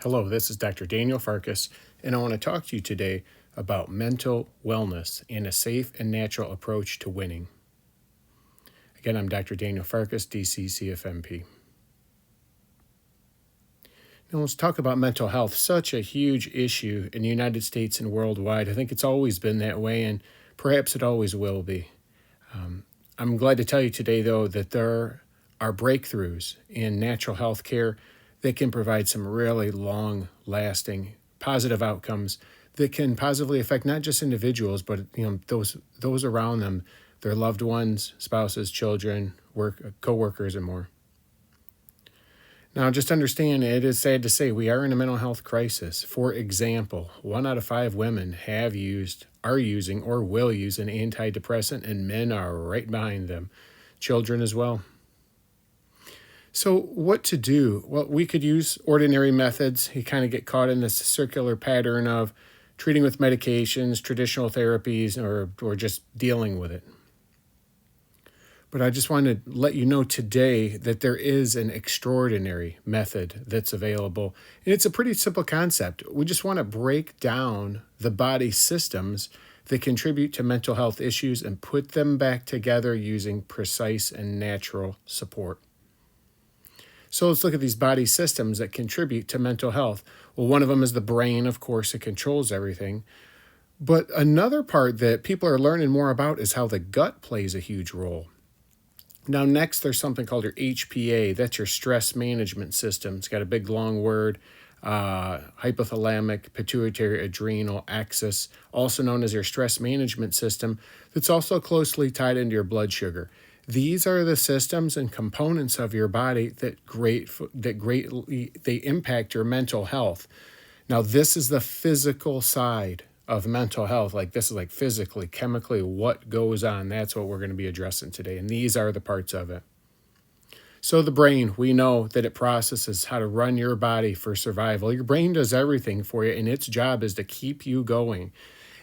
Hello, this is Dr. Daniel Farkas, and I want to talk to you today about mental wellness and a safe and natural approach to winning. Again, I'm Dr. Daniel Farkas, DC CFMP. Now let's talk about mental health. Such a huge issue in the United States and worldwide. I think it's always been that way, and perhaps it always will be. I'm glad to tell you today, though, that there are breakthroughs in natural health care that can provide some really long-lasting positive outcomes that can positively affect not just individuals, but those around them, their loved ones, spouses, children, co-workers, and more. Now, just understand, it is sad to say we are in a mental health crisis. For example, 1 out of 5 women are using, or will use an antidepressant, and men are right behind them. Children as well. So what to do? Well, we could use ordinary methods. You kind of get caught in this circular pattern of treating with medications, traditional therapies, or just dealing with it. But I just want to let you know today that there is an extraordinary method that's available. And it's a pretty simple concept. We just want to break down the body systems that contribute to mental health issues and put them back together using precise and natural support. So let's look at these body systems that contribute to mental health. Well, one of them is the brain, of course, it controls everything. But another part that people are learning more about is how the gut plays a huge role. Now, next, there's something called your HPA. That's your stress management system. It's got a big, long word, hypothalamic, pituitary, adrenal axis, also known as your stress management system, that's also closely tied into your blood sugar. These are the systems and components of your body that greatly impact your mental health. Now, this is the physical side of mental health. This is physically, chemically, what goes on. That's what we're going to be addressing today. And these are the parts of it. So the brain, we know that it processes how to run your body for survival. Your brain does everything for you, and its job is to keep you going.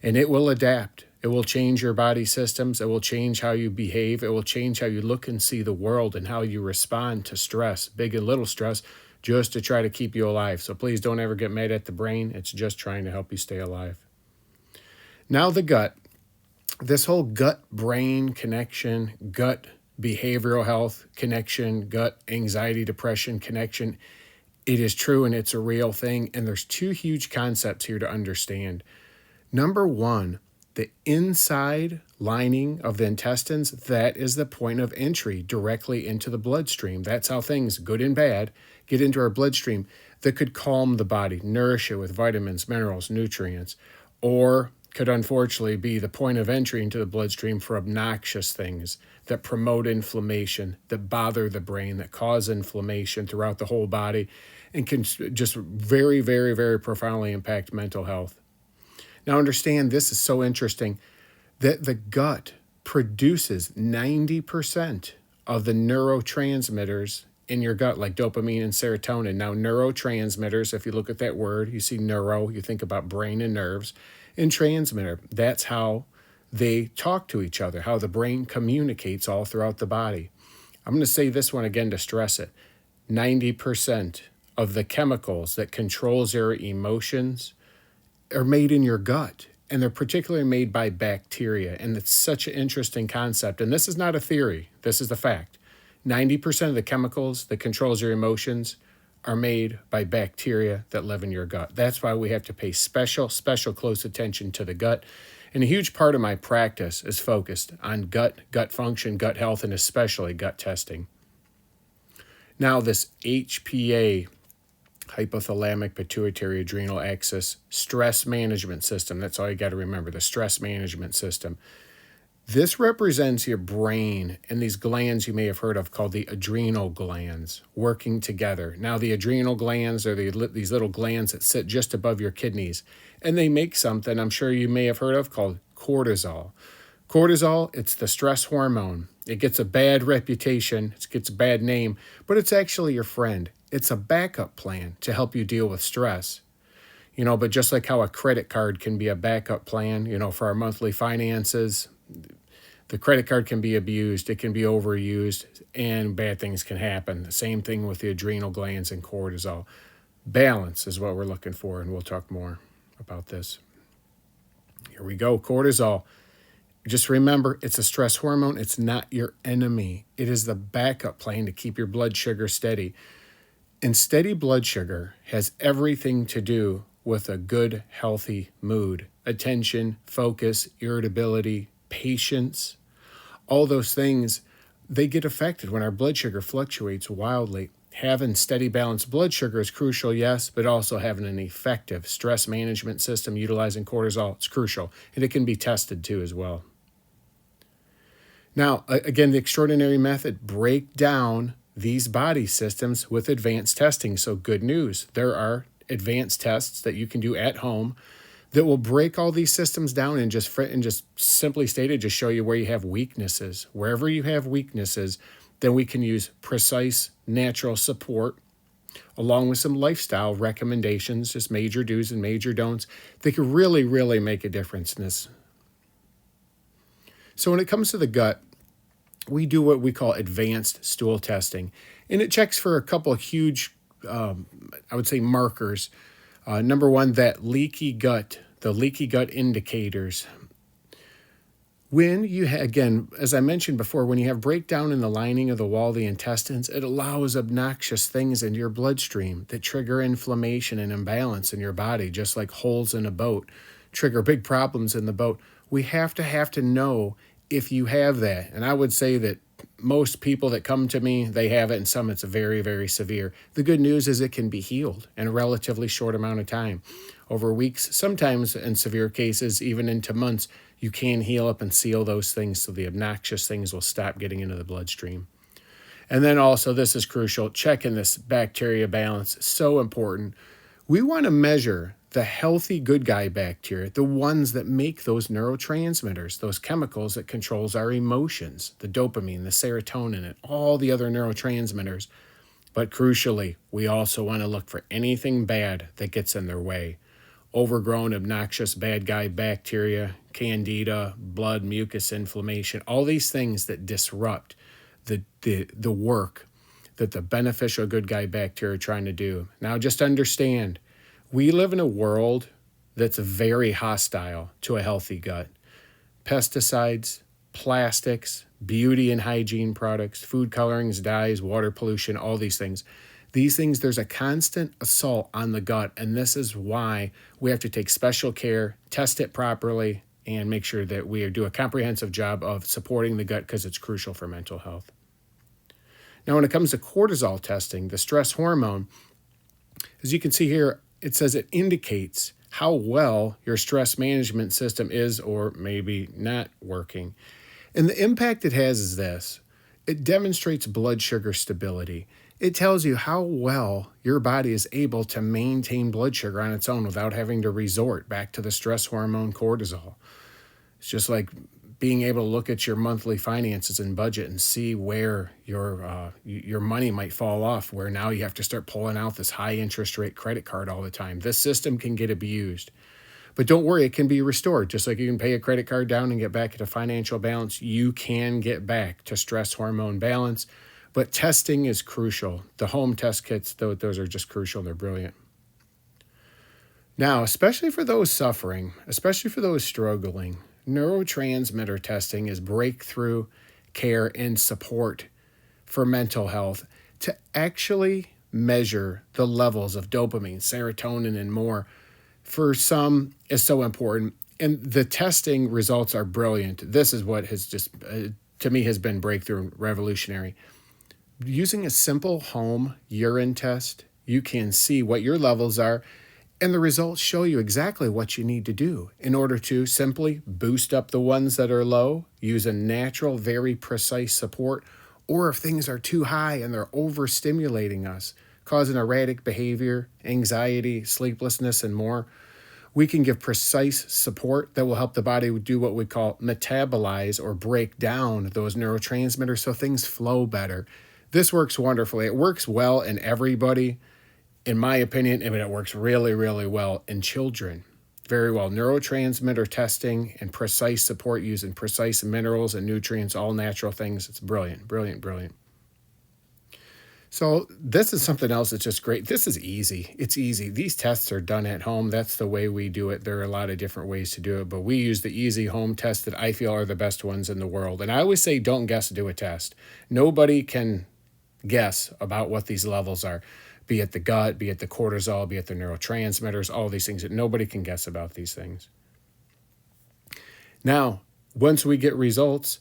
And it will adapt. It will change your body systems. It will change how you behave. It will change how you look and see the world and how you respond to stress, big and little stress, just to try to keep you alive. So please don't ever get mad at the brain. It's just trying to help you stay alive. Now the gut. This whole gut-brain connection, gut behavioral health connection, gut anxiety, depression connection, it is true and it's a real thing. And there's 2 huge concepts here to understand. Number 1, the inside lining of the intestines, that is the point of entry directly into the bloodstream. That's how things, good and bad, get into our bloodstream that could calm the body, nourish it with vitamins, minerals, nutrients, or could unfortunately be the point of entry into the bloodstream for obnoxious things that promote inflammation, that bother the brain, that cause inflammation throughout the whole body, and can just very, very, very profoundly impact mental health. Now understand, this is so interesting, that the gut produces 90% of the neurotransmitters in your gut, like dopamine and serotonin. Now, neurotransmitters, if you look at that word, you see neuro, you think about brain and nerves, and transmitter, that's how they talk to each other, how the brain communicates all throughout the body. I'm going to say this one again to stress it. 90% of the chemicals that controls your emotions are made in your gut, and they're particularly made by bacteria. And it's such an interesting concept. And this is not a theory. This is the fact. 90% of the chemicals that controls your emotions are made by bacteria that live in your gut. That's why we have to pay special close attention to the gut. And a huge part of my practice is focused on gut function, gut health, and especially gut testing. Now, this HPA, hypothalamic, pituitary, adrenal axis, stress management system, that's all you got to remember, the stress management system. This represents your brain and these glands you may have heard of called the adrenal glands working together. Now, the adrenal glands are these little glands that sit just above your kidneys, and they make something I'm sure you may have heard of called cortisol. Cortisol, it's the stress hormone. It gets a bad reputation, it gets a bad name, but it's actually your friend. It's a backup plan to help you deal with stress. But just like how a credit card can be a backup plan, for our monthly finances, the credit card can be abused, it can be overused, and bad things can happen. The same thing with the adrenal glands and cortisol. Balance is what we're looking for, and we'll talk more about this. Here we go. Cortisol. Just remember, it's a stress hormone. It's not your enemy. It is the backup plan to keep your blood sugar steady. And steady blood sugar has everything to do with a good, healthy mood, attention, focus, irritability, patience. All those things, they get affected when our blood sugar fluctuates wildly. Having steady, balanced blood sugar is crucial, yes, but also having an effective stress management system utilizing cortisol is crucial, and it can be tested too as well. Now, again, the extraordinary method, break down these body systems with advanced testing. So good news, there are advanced tests that you can do at home that will break all these systems down and just simply stated, just show you where you have weaknesses. Wherever you have weaknesses, then we can use precise natural support along with some lifestyle recommendations, just major do's and major don'ts. They can really, really make a difference in this. So when it comes to the gut, we do what we call advanced stool testing, and it checks for a couple of huge, I would say, markers. Number one, that leaky gut, the leaky gut indicators. When you again, as I mentioned before, when you have breakdown in the lining of the wall of the intestines, it allows obnoxious things into your bloodstream that trigger inflammation and imbalance in your body, just like holes in a boat trigger big problems in the boat. We have to know if you have that. And I would say that most people that come to me, they have it, and some it's very, very severe. The good news is it can be healed in a relatively short amount of time. Over weeks, sometimes in severe cases, even into months, you can heal up and seal those things so the obnoxious things will stop getting into the bloodstream. And then also, this is crucial, checking this bacteria balance, so important. We want to measure the healthy good guy bacteria, the ones that make those neurotransmitters, those chemicals that controls our emotions, the dopamine, the serotonin, and all the other neurotransmitters. But crucially, we also want to look for anything bad that gets in their way. Overgrown, obnoxious, bad guy bacteria, candida, blood, mucus, inflammation, all these things that disrupt the work that the beneficial good guy bacteria are trying to do. Now, just understand, we live in a world that's very hostile to a healthy gut. Pesticides, plastics, beauty and hygiene products, food colorings, dyes, water pollution, all these things. These things, there's a constant assault on the gut, and this is why we have to take special care, test it properly, and make sure that we do a comprehensive job of supporting the gut because it's crucial for mental health. Now, when it comes to cortisol testing, the stress hormone, as you can see here, it says it indicates how well your stress management system is or maybe not working. And the impact it has is this. It demonstrates blood sugar stability. It tells you how well your body is able to maintain blood sugar on its own without having to resort back to the stress hormone cortisol. It's just like being able to look at your monthly finances and budget and see where your money might fall off, where now you have to start pulling out this high interest rate credit card all the time. This system can get abused. But don't worry, it can be restored. Just like you can pay a credit card down and get back into financial balance, you can get back to stress hormone balance. But testing is crucial. The home test kits, those are just crucial. They're brilliant. Now, especially for those suffering, especially for those struggling, neurotransmitter testing is breakthrough care and support for mental health to actually measure the levels of dopamine, serotonin, and more. For some, is so important. And the testing results are brilliant. This is what has just, to me, has been breakthrough and revolutionary. Using a simple home urine test, you can see what your levels are, and the results show you exactly what you need to do in order to simply boost up the ones that are low, use a natural, very precise support, or if things are too high and they're overstimulating us, causing erratic behavior, anxiety, sleeplessness, and more, we can give precise support that will help the body do what we call metabolize or break down those neurotransmitters so things flow better. This works wonderfully. It works well in everybody, in my opinion, and it works really, really well in children. Very well. Neurotransmitter testing and precise support using precise minerals and nutrients, all natural things. It's brilliant, brilliant, brilliant. So this is something else that's just great. This is easy. It's easy. These tests are done at home. That's the way we do it. There are a lot of different ways to do it, but we use the easy home tests that I feel are the best ones in the world. And I always say, don't guess, do a test. Nobody can guess about what these levels are, be it the gut, be it the cortisol, be it the neurotransmitters, all these things that nobody can guess about these things. Now, once we get results,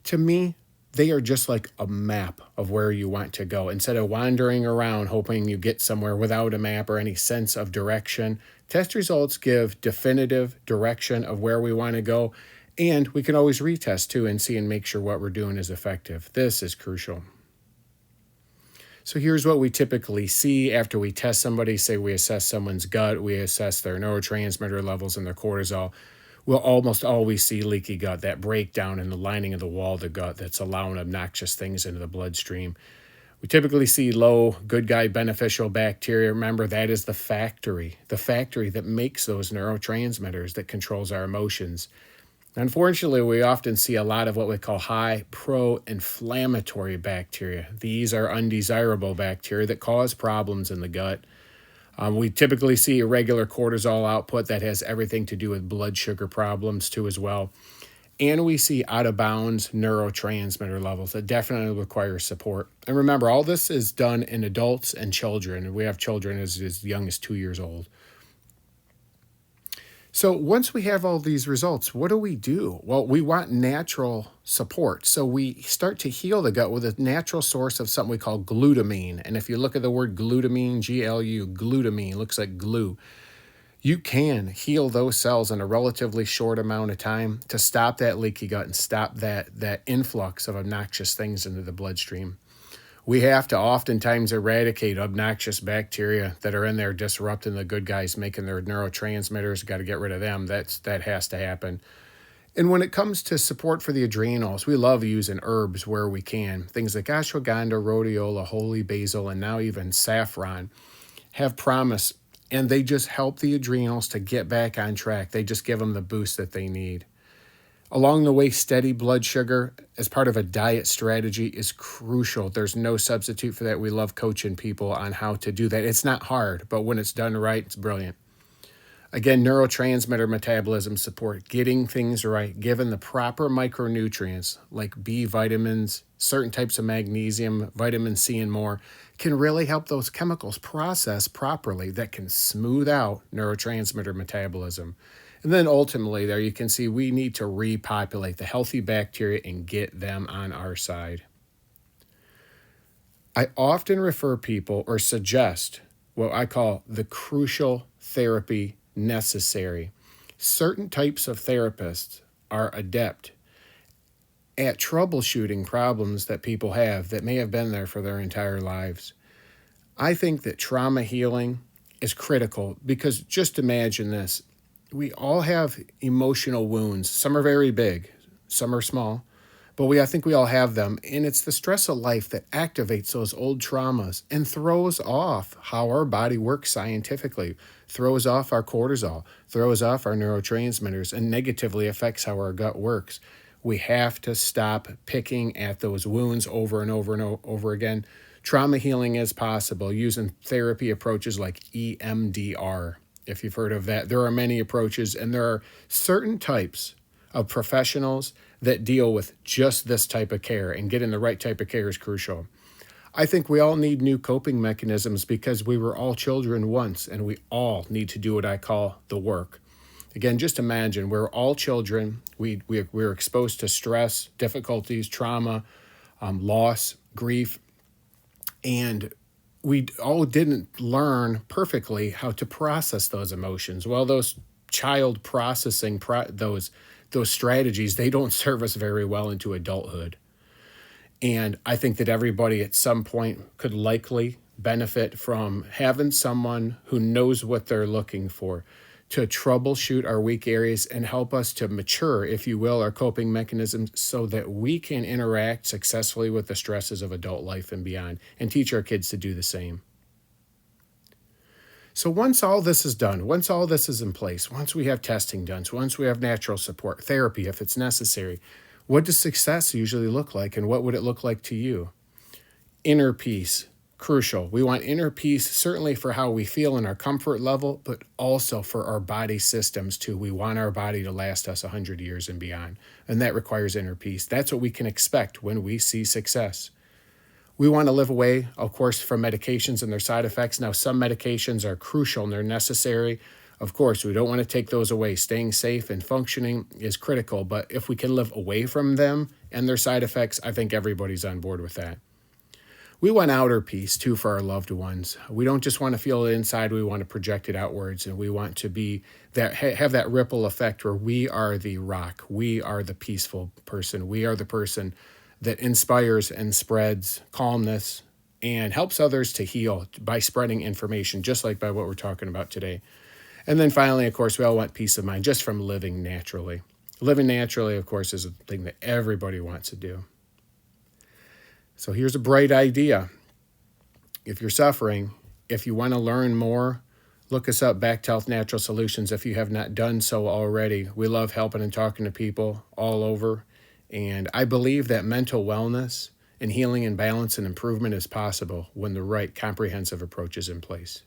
to me, they are just like a map of where you want to go. Instead of wandering around hoping you get somewhere without a map or any sense of direction, test results give definitive direction of where we want to go. And we can always retest too and see and make sure what we're doing is effective. This is crucial. So here's what we typically see after we test somebody. Say we assess someone's gut, we assess their neurotransmitter levels and their cortisol. We'll almost always see leaky gut, that breakdown in the lining of the wall of the gut that's allowing obnoxious things into the bloodstream. We typically see low, good guy, beneficial bacteria. Remember, that is the factory that makes those neurotransmitters that controls our emotions. Unfortunately, we often see a lot of what we call high pro-inflammatory bacteria. These are undesirable bacteria that cause problems in the gut. We typically see irregular cortisol output that has everything to do with blood sugar problems too as well. And we see out of bounds neurotransmitter levels that definitely require support. And remember, all this is done in adults and children. We have children as young as 2 years old. So once we have all these results, what do? Well, we want natural support. So we start to heal the gut with a natural source of something we call glutamine. And if you look at the word glutamine, G-L-U, glutamine, looks like glue. You can heal those cells in a relatively short amount of time to stop that leaky gut and stop that influx of obnoxious things into the bloodstream. We have to oftentimes eradicate obnoxious bacteria that are in there disrupting the good guys, making their neurotransmitters. Got to get rid of them. That has to happen. And when it comes to support for the adrenals, we love using herbs where we can. Things like ashwagandha, rhodiola, holy basil, and now even saffron have promise, and they just help the adrenals to get back on track. They just give them the boost that they need. Along the way, steady blood sugar as part of a diet strategy is crucial. There's no substitute for that. We love coaching people on how to do that. It's not hard, but when it's done right, it's brilliant. Again, neurotransmitter metabolism support, getting things right, given the proper micronutrients like B vitamins, certain types of magnesium, vitamin C, and more, can really help those chemicals process properly that can smooth out neurotransmitter metabolism. And then ultimately there you can see we need to repopulate the healthy bacteria and get them on our side. I often refer people or suggest what I call the crucial therapy necessary. Certain types of therapists are adept at troubleshooting problems that people have that may have been there for their entire lives. I think that trauma healing is critical because just imagine this. We all have emotional wounds. Some are very big, some are small, but I think we all have them. And it's the stress of life that activates those old traumas and throws off how our body works scientifically, throws off our cortisol, throws off our neurotransmitters, and negatively affects how our gut works. We have to stop picking at those wounds over and over and over again. Trauma healing is possible using therapy approaches like EMDR. If you've heard of that, there are many approaches, and there are certain types of professionals that deal with just this type of care, and getting the right type of care is crucial. I think we all need new coping mechanisms because we were all children once, and we all need to do what I call the work. Again, just imagine we're all children. We're exposed to stress, difficulties, trauma, loss, grief, and we all didn't learn perfectly how to process those emotions. Well, those child processing, those strategies, they don't serve us very well into adulthood. And I think that everybody at some point could likely benefit from having someone who knows what they're looking for to troubleshoot our weak areas and help us to mature, if you will, our coping mechanisms so that we can interact successfully with the stresses of adult life and beyond, and teach our kids to do the same. So once all this is done, once all this is in place, once we have testing done, once we have natural support, therapy if it's necessary, what does success usually look like, and what would it look like to you? Inner peace, crucial. We want inner peace, certainly for how we feel in our comfort level, but also for our body systems too. We want our body to last us 100 years and beyond, and that requires inner peace. That's what we can expect when we see success. We want to live away, of course, from medications and their side effects. Now, some medications are crucial and they're necessary. Of course, we don't want to take those away. Staying safe and functioning is critical, but if we can live away from them and their side effects, I think everybody's on board with that. We want outer peace, too, for our loved ones. We don't just want to feel it inside, we want to project it outwards, and we want to be that have that ripple effect where we are the rock. We are the peaceful person. We are the person that inspires and spreads calmness and helps others to heal by spreading information, just like by what we're talking about today. And then finally, of course, we all want peace of mind just from living naturally. Living naturally, of course, is a thing that everybody wants to do. So here's a bright idea. If you're suffering, if you want to learn more, look us up, Back to Health Natural Solutions, if you have not done so already. We love helping and talking to people all over. And I believe that mental wellness and healing and balance and improvement is possible when the right comprehensive approach is in place.